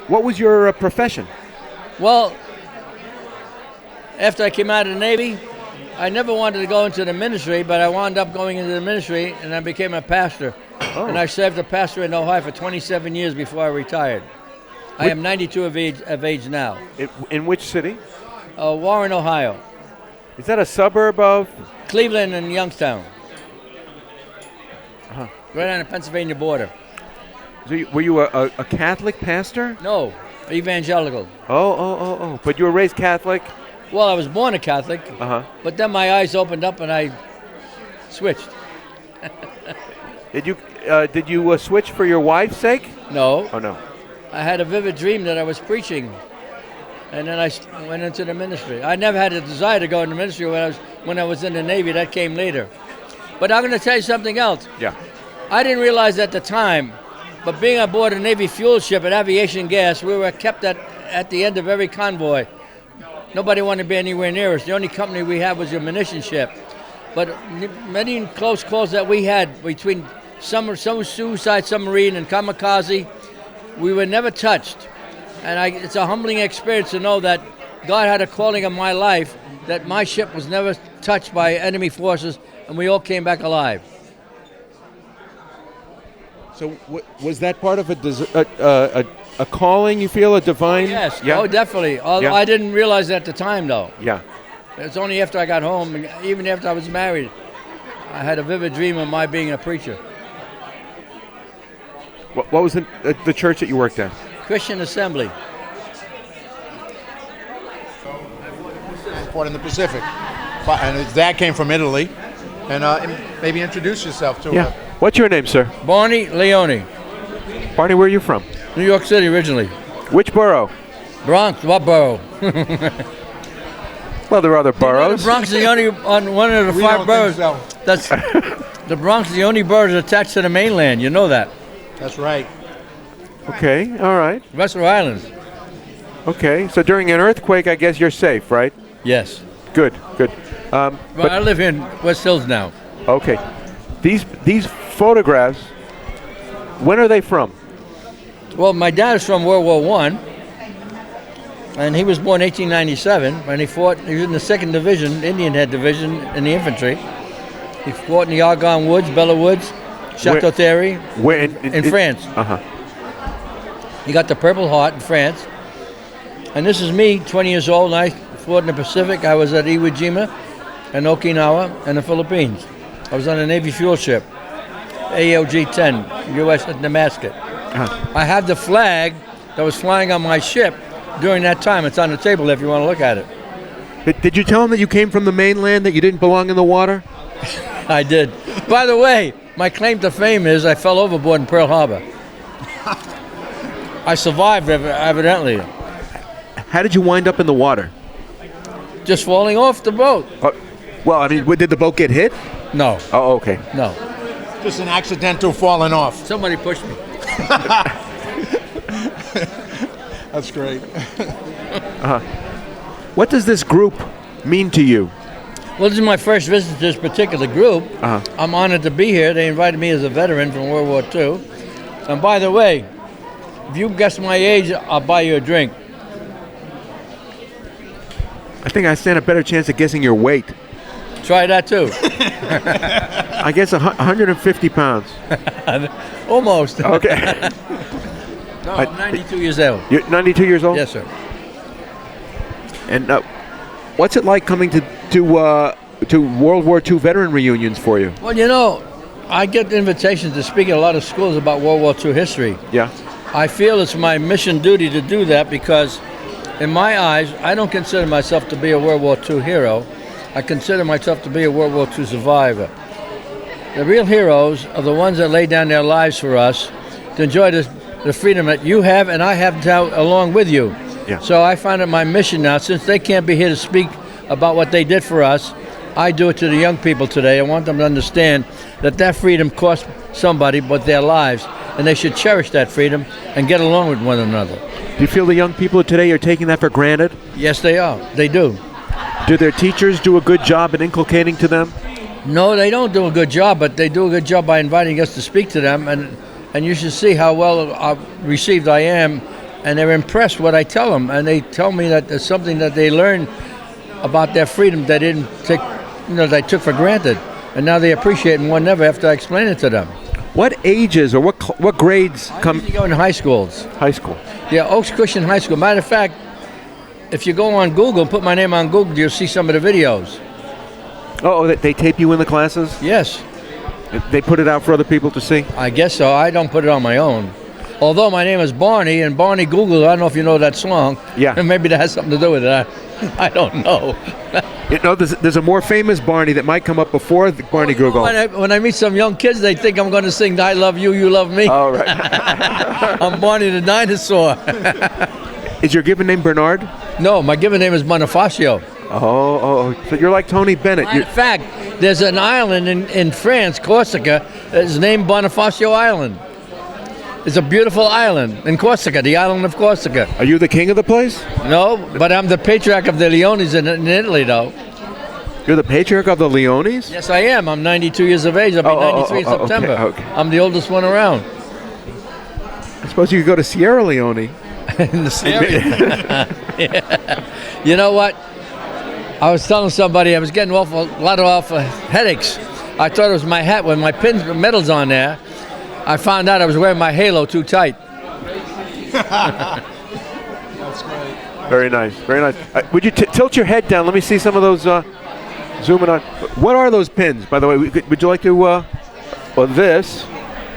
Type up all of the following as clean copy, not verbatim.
What was your profession? Well, after I came out of the Navy, I never wanted to go into the ministry, but I wound up going into the ministry, and I became a pastor. Oh. And I served a pastor in Ohio for 27 years before I retired. I am 92 of age now. In which city? Warren, Ohio. Is that a suburb of? Cleveland and Youngstown. Uh-huh. Right on the Pennsylvania border. So were you a Catholic pastor? No, evangelical. Oh. But you were raised Catholic? Well, I was born a Catholic, but then my eyes opened up and I switched. Did you switch for your wife's sake? No. Oh, no. I had a vivid dream that I was preaching, and then I went into the ministry. I never had a desire to go into ministry when I was in the Navy. That came later. But I'm going to tell you something else. Yeah. I didn't realize at the time, but being aboard a Navy fuel ship at aviation gas, we were kept at the end of every convoy. Nobody wanted to be anywhere near us. The only company we had was a munition ship. But many close calls that we had between some suicide submarine and kamikaze, we were never touched. And it's a humbling experience to know that God had a calling in my life, that my ship was never touched by enemy forces, and we all came back alive. So was that part of a calling, you feel, a divine? Yes, yeah? Oh, definitely. Although Yeah. I didn't realize it at the time, though. Yeah. It's only after I got home, and even after I was married, I had a vivid dream of my being a preacher. What was the church that you worked at? Christian Assembly. Fought in the Pacific. And his dad came from Italy. And maybe introduce yourself to Yeah. What's your name, sir? Barney Leone. Barney, where are you from? New York City originally. Which borough? Bronx. What borough? Well, there are other boroughs. The Bronx is the only one of the We five don't boroughs. think so. That's the Bronx is the only borough that's attached to the mainland. You know that. That's right. Okay, all right. Rest of Islands. Okay, so during an earthquake, I guess you're safe, right? Yes. Good. Well, I live in West Hills now. Okay. These photographs, when are they from? Well, my dad is from World War I, and he was born 1897, and he was in the 2nd Division, Indian Head Division in the infantry. He fought in the Argonne Woods, Bella Woods, Chateau Thierry, Where in France. Uh-huh. He got the Purple Heart in France. And this is me, 20 years old, and I fought in the Pacific. I was at Iwo Jima and Okinawa and the Philippines. I was on a Navy fuel ship, AOG-10, U.S. at Damascus. I have the flag that was flying on my ship during that time. It's on the table if you want to look at it. Did you tell him that you came from the mainland, that you didn't belong in the water? I did. By the way, my claim to fame is I fell overboard in Pearl Harbor. I survived, evidently. How did you wind up in the water? Just falling off the boat. Well, I mean, did the boat get hit? No. Oh, okay. No. Just an accidental falling off. Somebody pushed me. That's great. What does this group mean to you? Well, this is my first visit to this particular group. Uh-huh. I'm honored to be here. They invited me as a veteran from World War II. And by the way, if you guess my age, I'll buy you a drink. I think I stand a better chance of guessing your weight. Try that too. I guess 150 pounds. Almost. Okay. No, I'm 92 years old. You're 92 years old? Yes, sir. And what's it like coming to World War II veteran reunions for you? Well, you know, I get invitations to speak at a lot of schools about World War II history. Yeah. I feel it's my mission duty to do that because, in my eyes, I don't consider myself to be a World War II hero. I consider myself to be a World War II survivor. The real heroes are the ones that lay down their lives for us to enjoy the freedom that you have and I have now along with you. Yeah. So I find it my mission now, since they can't be here to speak about what they did for us, I do it to the young people today. I want them to understand that freedom cost somebody but their lives, and they should cherish that freedom and get along with one another. Do you feel the young people today are taking that for granted? Yes, they are. They do. Do their teachers do a good job in inculcating to them? No, they don't do a good job, but they do a good job by inviting us to speak to them, and you should see how well received I am and they're impressed what I tell them, and they tell me that there's something that they learn about their freedom they didn't take, they took for granted, and now they appreciate it more than ever after I explain it to them. What ages or what grades I come? usually go in high schools. High school. Yeah, Oaks Christian High School. Matter of fact, if you go on Google, put my name on Google, you'll see some of the videos. Oh, they tape you in the classes? Yes, They put it out for other people to see? I guess so. I don't put it on my own. Although my name is Barney, and Barney Google, I don't know if you know that song. Yeah. And maybe that has something to do with it. I don't know. There's a more famous Barney that might come up before the Barney Google. When I meet some young kids, they think I'm going to sing I Love You, You Love Me. All right. I'm Barney the Dinosaur. Is your given name Bernard? No, my given name is Bonifacio. Oh, so you're like Tony Bennett. In fact, there's an island in France, Corsica, that's named Bonifacio Island. It's a beautiful island in Corsica, the island of Corsica. Are you the king of the place? No, but I'm the patriarch of the Leones in Italy, though. You're the patriarch of the Leones? Yes, I am. I'm 92 years of age. I'll be 93 in September. Okay. I'm the oldest one around. I suppose you could go to Sierra Leone. In the Sierra. Yeah. You know what? I was telling somebody I was getting a lot of headaches. I thought it was my hat with my pins, medals on there. I found out I was wearing my halo too tight. That's great. Very nice, very nice. Would you tilt your head down? Let me see some of those. Zoom in on. What are those pins, by the way? Would you like to? Or this?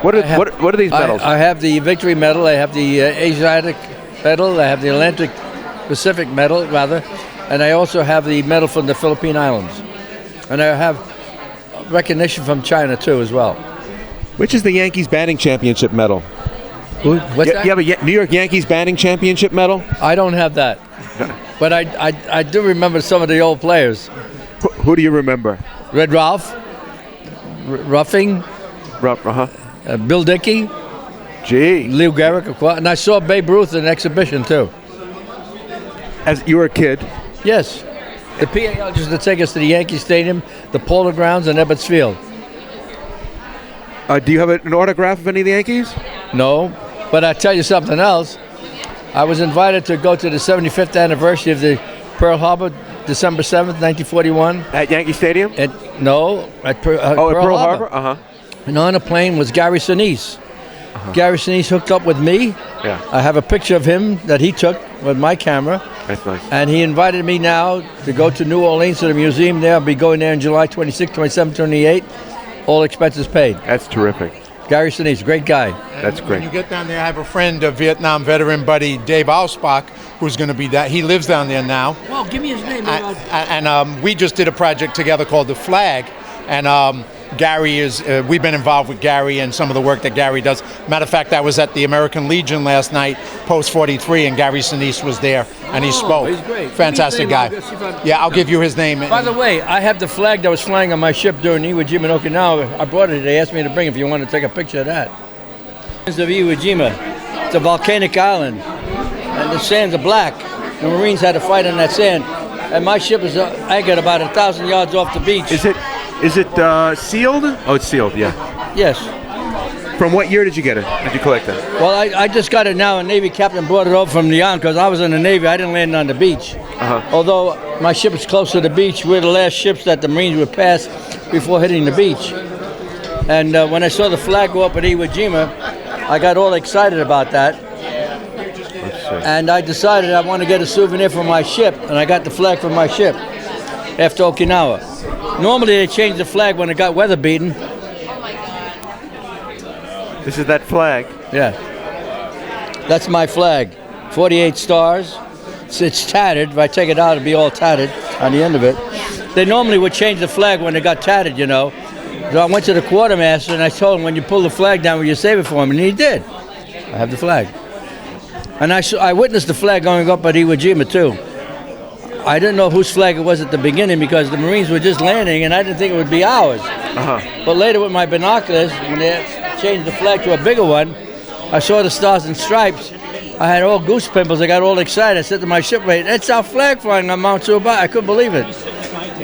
What are these medals? I have the Victory Medal. I have the Asiatic Medal. I have the Atlantic Pacific Medal, rather, and I also have the medal from the Philippine Islands, and I have recognition from China too, as well. Which is the Yankees batting championship medal? What's that? You have a New York Yankees batting championship medal? I don't have that, but I do remember some of the old players. Who do you remember? Red Ralph, Ruffing, Bill Dickey, Lou Gehrig, of course, and I saw Babe Ruth in an exhibition too. As you were a kid? Yes. The PAL used to take us to the Yankee Stadium, the Polo Grounds, and Ebbets Field. Do you have an autograph of any of the Yankees? No, but I'll tell you something else. I was invited to go to the 75th anniversary of the Pearl Harbor, December 7th, 1941. At Yankee Stadium? At Pearl Harbor. Uh-huh. And on the plane was Gary Sinise. Gary Sinise hooked up with me. Yeah. I have a picture of him that he took with my camera. That's nice. And he invited me now to go to New Orleans to the museum there. I'll be going there on July 26, 27, 28. All expenses paid. That's terrific. Gary Sinise, great guy. That's great. When you get down there, I have a friend, a Vietnam veteran buddy, Dave Alspach, who's going to be that. He lives down there now. Well, give me his name. And we just did a project together called The Flag. And Gary is, we've been involved with Gary and some of the work that Gary does. Matter of fact, I was at the American Legion last night, Post 43, and Gary Sinise was there, and he spoke. He's great. Fantastic guy. Yeah, I'll give you his name. By the way, I have the flag that was flying on my ship during Iwo Jima in Okinawa. I brought it. They asked me to bring it if you want to take a picture of that. Of Iwo Jima. It's a volcanic island, and the sands are black. The Marines had to fight on that sand, and my ship is anchored about 1,000 yards off the beach. Is it sealed? Oh, it's sealed, yeah. Yes. From what year did you get it? Did you collect that? Well, I just got it now. A Navy captain brought it over from Lyon because I was in the Navy. I didn't land on the beach. Although my ship is close to the beach, we're the last ships that the Marines would pass before hitting the beach. And when I saw the flag go up at Iwo Jima, I got all excited about that. And I decided I want to get a souvenir for my ship, and I got the flag for my ship after Okinawa. Normally they change the flag when it got weather beaten. This is that flag. Yeah. That's my flag. 48 stars. It's tattered. If I take it out, it'll be all tattered on the end of it. They normally would change the flag when it got tattered, you know. So I went to the quartermaster and I told him, when you pull the flag down, will you save it for him? And he did. I have the flag. And I witnessed the flag going up at Iwo Jima, too. I didn't know whose flag it was at the beginning because the Marines were just landing and I didn't think it would be ours. But later with my binoculars, when they changed the flag to a bigger one, I saw the stars and stripes. I had all goose pimples. I got all excited. I said to my shipmate, "That's our flag flying on Mount Subai." I couldn't believe it.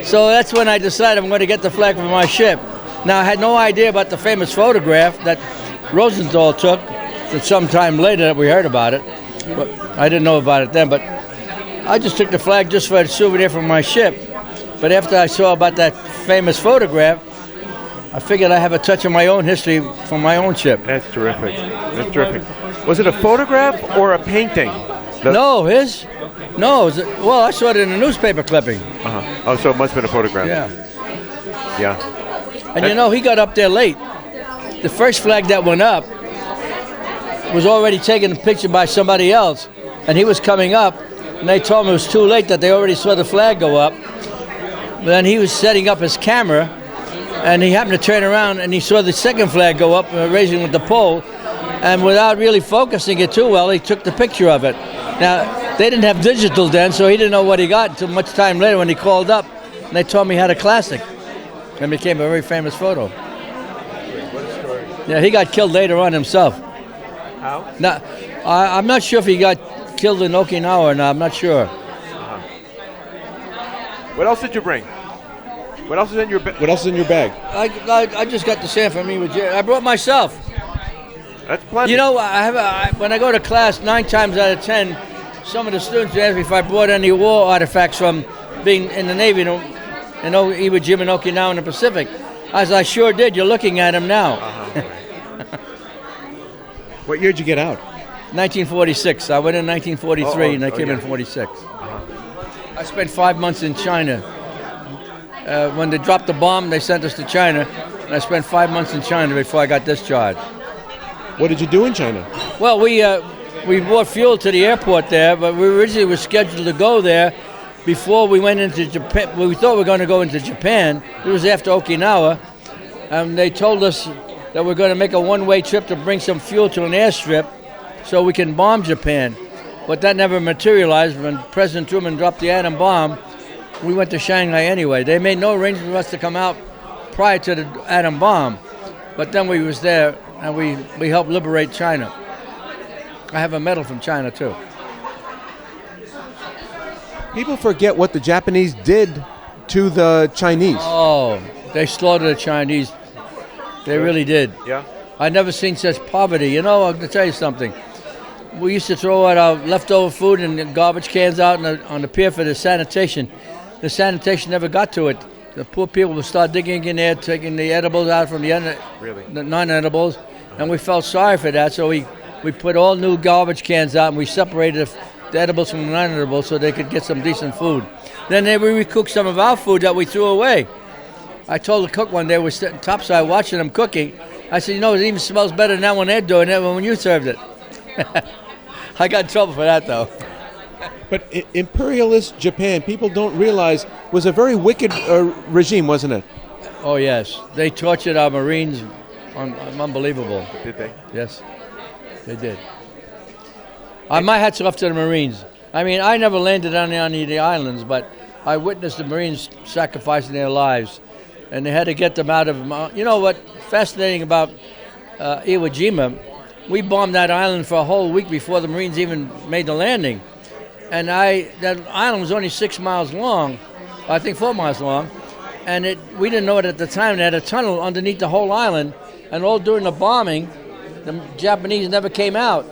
So that's when I decided I'm going to get the flag for my ship. Now, I had no idea about the famous photograph that Rosenthal took some time later that we heard about it. But I didn't know about it then, but I just took the flag just for a souvenir from my ship. But after I saw about that famous photograph, I figured I have a touch of my own history from my own ship. That's terrific. That's terrific. Was it a photograph or a painting? No, his? No, well, I saw it in a newspaper clipping. Uh-huh. Oh, so it must have been a photograph. Yeah. Yeah. And he got up there late. The first flag that went up was already taken a picture by somebody else, and he was coming up, and they told him it was too late, that they already saw the flag go up. Then he was setting up his camera, and he happened to turn around, and he saw the second flag go up, raising with the pole, and without really focusing it too well, he took the picture of it. Now, they didn't have digital then, so he didn't know what he got until much time later when he called up, and they told me he had a classic, and it became a very famous photo. What a story. Yeah, he got killed later on himself. How? Now, I'm not sure if he got killed in Okinawa or not. I'm not sure. What else did you bring? What else is in your What else is in your bag? I just got the sand from Iwo Jima. I brought myself. That's plenty. You know, when I go to class, 9 times out of 10, some of the students ask me if I brought any war artifacts from being in the Navy in Iwo Jima and Okinawa in the Pacific. I sure did. You're looking at them now. What year did you get out? 1946. I went in 1943 and I came in 46. I spent 5 months in China. When they dropped the bomb, they sent us to China, and I spent 5 months in China before I got discharged. What did you do in China? Well, we brought fuel to the airport there, but we originally were scheduled to go there before we went into Japan. We thought we were going to go into Japan. It was after Okinawa, and they told us that we're going to make a one-way trip to bring some fuel to an airstrip so we can bomb Japan. But that never materialized. When President Truman dropped the atom bomb, we went to Shanghai anyway. They made no arrangement for us to come out prior to the atom bomb, but then we was there and we helped liberate China. I have a medal from China too. People forget what the Japanese did to the Chinese. Oh, they slaughtered the Chinese. They really did. Yeah. I never seen such poverty. You know, I'm gonna tell you something. We used to throw out our leftover food and garbage cans out on the pier for the sanitation. The sanitation never got to it. The poor people would start digging in there, taking the edibles out from the non-edibles, and we felt sorry for that. So we put all new garbage cans out and we separated the edibles from the non-edibles so they could get some decent food. Then we recooked some of our food that we threw away. I told the cook one day, we're sitting topside watching them cooking. I said, it even smells better than that when they're doing it than when you served it. I got in trouble for that, though. But imperialist Japan, people don't realize, was a very wicked regime, wasn't it? Oh, yes. They tortured our Marines. Unbelievable. Did they? Yes, they did. My hat's off to the Marines. I mean, I never landed on any of the islands, but I witnessed the Marines sacrificing their lives, and they had to get them out of. You know what? Fascinating about Iwo Jima, we bombed that island for a whole week before the Marines even made the landing, and that island was only 6 miles long, I think 4 miles long, and we didn't know it at the time. They had a tunnel underneath the whole island, and all during the bombing, the Japanese never came out.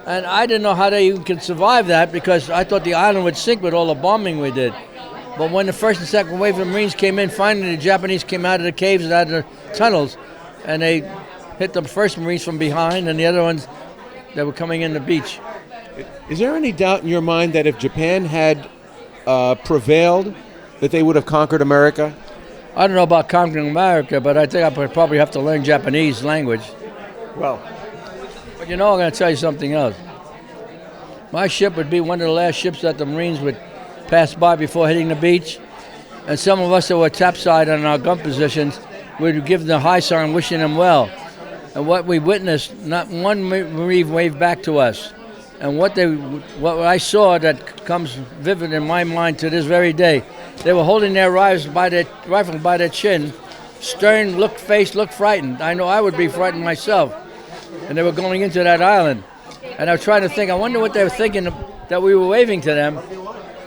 And I didn't know how they even could survive that because I thought the island would sink with all the bombing we did. But when the first and second wave of Marines came in, finally the Japanese came out of the caves and out of the tunnels, and they hit the first Marines from behind and the other ones that were coming in the beach. Is there any doubt in your mind that if Japan had prevailed, that they would have conquered America? I don't know about conquering America, but I think I would probably have to learn Japanese language. Well, but I'm going to tell you something else. My ship would be one of the last ships that the Marines would pass by before hitting the beach. And some of us that were topside on our gun positions would give them the high sign wishing them well. And what we witnessed, not one Marine waved back to us. And what I saw that comes vivid in my mind to this very day, they were holding their rifle by their chin, stern, looked frightened. I know I would be frightened myself. And they were going into that island. And I was trying to think, I wonder what they were thinking that we were waving to them.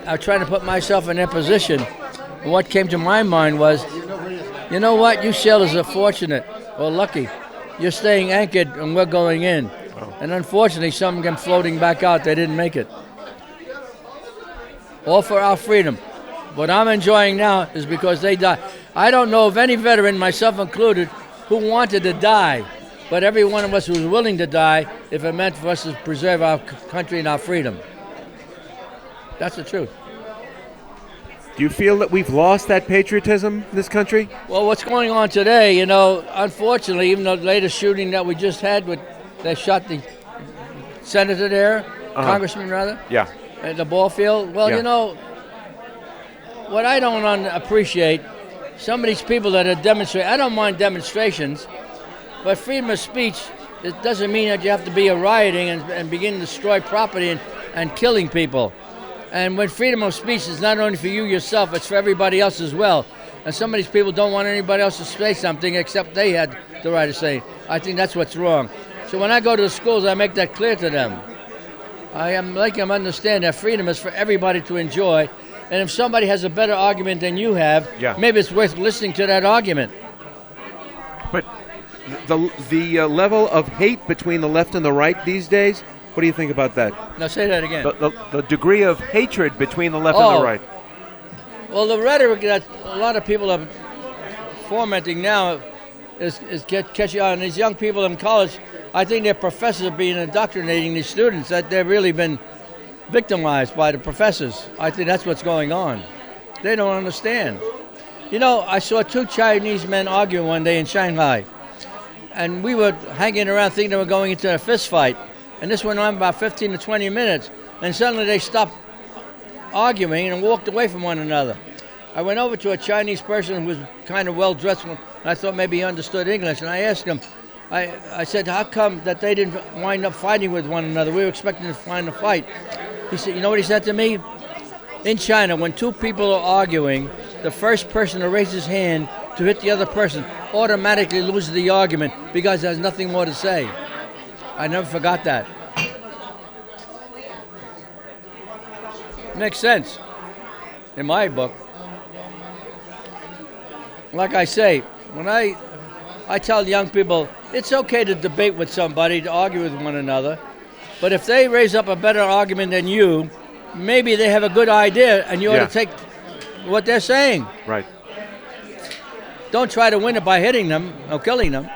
I was trying to put myself in their position. And what came to my mind was, you know what, you sailors are fortunate or lucky. You're staying anchored and we're going in. And unfortunately, some came floating back out. They didn't make it. All for our freedom. What I'm enjoying now is because they died. I don't know of any veteran, myself included, who wanted to die, but every one of us was willing to die if it meant for us to preserve our country and our freedom. That's the truth. Do you feel that we've lost that patriotism in this country? Well, what's going on today, you know, unfortunately, even the latest shooting that we just had, they shot the senator there, congressman rather, Yeah. at the ball field. Well, Yeah. you know, what I don't appreciate, some of these people that are demonstrating, I don't mind demonstrations, but freedom of speech, it doesn't mean that you have to be rioting and begin to destroy property and killing people. And when freedom of speech is not only for you yourself, it's for everybody else as well. And some of these people don't want anybody else to say something except they had the right to say. I think that's what's wrong. So when I go to the schools, I make that clear to them. I am making them understand that freedom is for everybody to enjoy. And if somebody has a better argument than you have, maybe it's worth listening to that argument. But the level of hate between the left and the right these days, what do you think about that? Now say that again. The degree of hatred between the left and the right. Well, the rhetoric that a lot of people are fomenting now is catching on. These young people in college, I think their professors are being indoctrinating these students, that they've really been victimized by the professors. I think that's what's going on. They don't understand. You know, I saw two Chinese men arguing one day in Shanghai, and we were hanging around thinking they were going into a fist fight, and this went on about 15 to 20 minutes, and suddenly they stopped arguing and walked away from one another. I went over to a Chinese person who was kind of well-dressed, and I thought maybe he understood English, and I asked him, I said, how come that they didn't wind up fighting with one another? We were expecting to find a fight. He said, you know what he said to me? In China, when two people are arguing, the first person to raise his hand to hit the other person automatically loses the argument because there's nothing more to say. I never forgot that. Makes sense in my book. Like I say, when I tell young people, it's okay to debate with somebody, to argue with one another, but if they raise up a better argument than you, maybe they have a good idea and you ought to take what they're saying. Right. Don't try to win it by hitting them or killing them.